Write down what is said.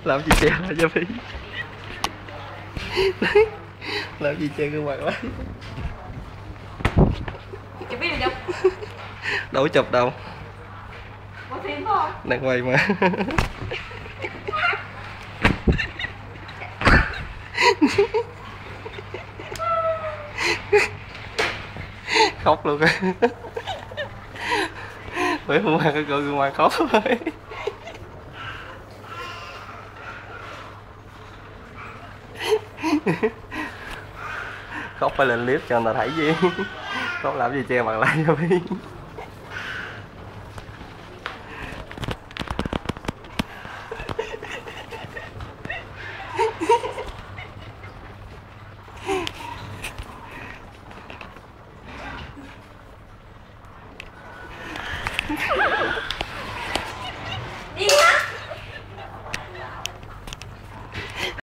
Làm gì che lại cho Phi. Làm gì che gương mặt lại. Chụp biết được không? Đâu có chụp đâu. Quay phim thôi. Đang quay mà. Khóc luôn á. Bởi hôm qua cái cô gương mặt khóc rồi. Khóc phải lên clip cho người ta thấy gì. Khóc làm gì che mặt lại cho Phi.